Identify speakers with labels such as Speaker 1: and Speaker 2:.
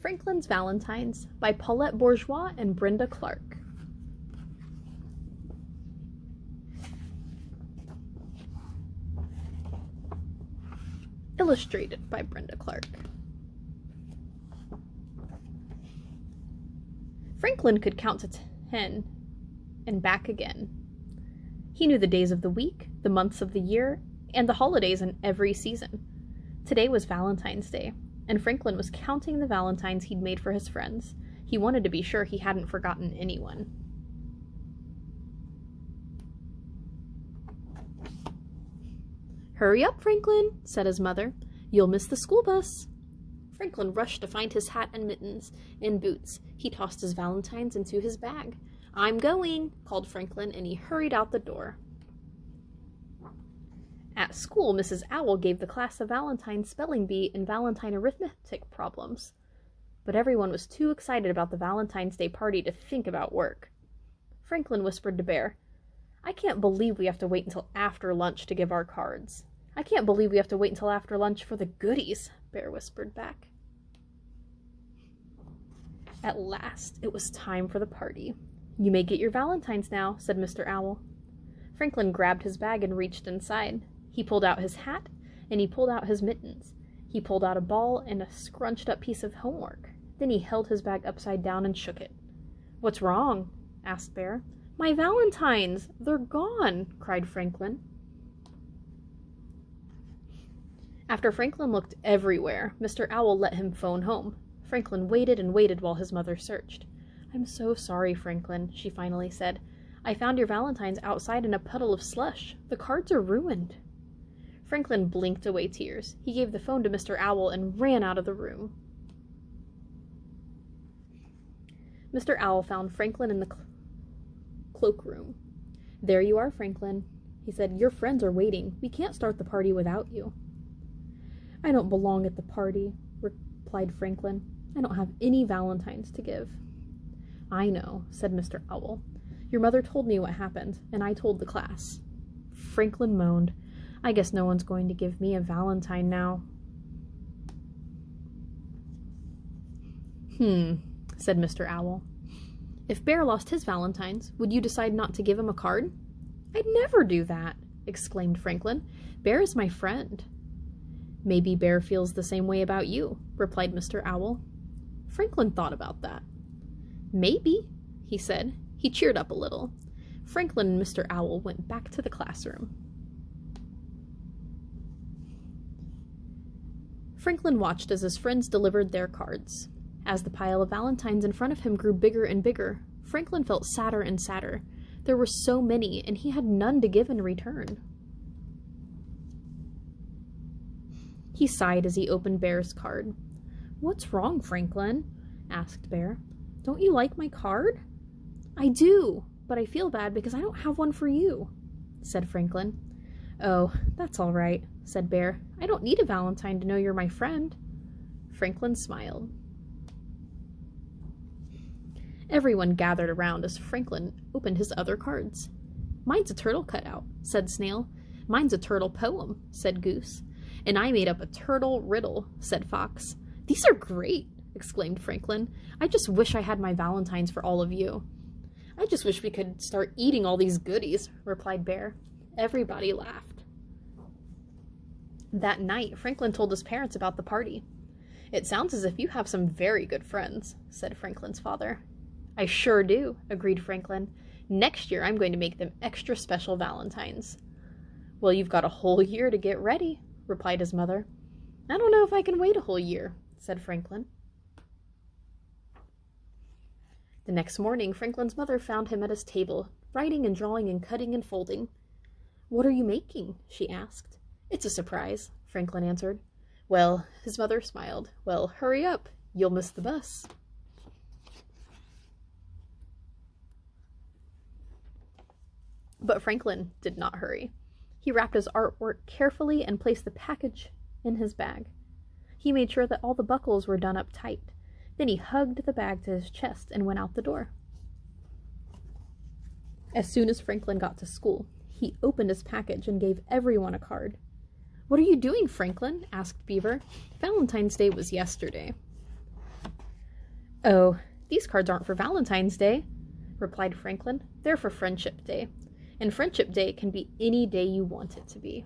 Speaker 1: Franklin's Valentines by Paulette Bourgeois and Brenda Clark. Illustrated by Brenda Clark. Franklin could count to 10 and back again. He knew the days of the week, the months of the year, and the holidays in every season. Today was Valentine's Day, and Franklin was counting the valentines he'd made for his friends. He wanted to be sure he hadn't forgotten anyone. "Hurry up, Franklin," said his mother. "You'll miss the school bus." Franklin rushed to find his hat and mittens and boots. He tossed his valentines into his bag. "I'm going," called Franklin, and he hurried out the door. At school, Mrs. Owl gave the class a Valentine spelling bee and Valentine arithmetic problems. But everyone was too excited about the Valentine's Day party to think about work. Franklin whispered to Bear, "I can't believe we have to wait until after lunch to give our cards." "I can't believe we have to wait until after lunch for the goodies," Bear whispered back. At last, it was time for the party. "You may get your valentines now," said Mr. Owl. Franklin grabbed his bag and reached inside. He pulled out his hat, and he pulled out his mittens. He pulled out a ball and a scrunched-up piece of homework. Then he held his bag upside down and shook it. "What's wrong?" asked Bear. "My valentines! They're gone!" cried Franklin. After Franklin looked everywhere, Mr. Owl let him phone home. Franklin waited and waited while his mother searched. "I'm so sorry, Franklin," she finally said. "I found your valentines outside in a puddle of slush. The cards are ruined." Franklin blinked away tears. He gave the phone to Mr. Owl and ran out of the room. Mr. Owl found Franklin in the cloakroom. "There you are, Franklin," he said. "Your friends are waiting. We can't start the party without you." "I don't belong at the party," replied Franklin. "I don't have any valentines to give." "I know," said Mr. Owl. "Your mother told me what happened, and I told the class." Franklin moaned. "I guess no one's going to give me a valentine now." Said Mr. Owl. "If Bear lost his valentines, would you decide not to give him a card?" "I'd never do that," exclaimed Franklin. "Bear is my friend." "Maybe Bear feels the same way about you," replied Mr. Owl. Franklin thought about that. "Maybe," he said. He cheered up a little. Franklin and Mr. Owl went back to the classroom. Franklin watched as his friends delivered their cards. As the pile of valentines in front of him grew bigger and bigger, Franklin felt sadder and sadder. There were so many, and he had none to give in return. He sighed as he opened Bear's card. "What's wrong, Franklin?" asked Bear. "Don't you like my card?" "I do, but I feel bad because I don't have one for you," said Franklin. "Oh, that's all right," said Bear. "I don't need a valentine to know you're my friend." Franklin smiled. Everyone gathered around as Franklin opened his other cards. "Mine's a turtle cutout," said Snail. "Mine's a turtle poem," said Goose. "And I made up a turtle riddle," said Fox. "These are great," exclaimed Franklin. "I just wish I had my valentines for all of you." "I just wish we could start eating all these goodies," replied Bear. Everybody laughed. That night, Franklin told his parents about the party. "It sounds as if you have some very good friends," said Franklin's father. "I sure do," agreed Franklin. "Next year I'm going to make them extra special valentines." "Well, you've got a whole year to get ready," replied his mother. "I don't know if I can wait a whole year," said Franklin. The next morning, Franklin's mother found him at his table, writing and drawing and cutting and folding. "What are you making?" she asked. "It's a surprise," Franklin answered. "Well," his mother smiled. "Well, hurry up. You'll miss the bus." But Franklin did not hurry. He wrapped his artwork carefully and placed the package in his bag. He made sure that all the buckles were done up tight. Then he hugged the bag to his chest and went out the door. As soon as Franklin got to school, he opened his package and gave everyone a card. "What are you doing, Franklin?" asked Beaver. "Valentine's Day was yesterday." Oh, these cards aren't for Valentine's Day, replied Franklin. They're for Friendship Day. And Friendship Day can be any day you want it to be.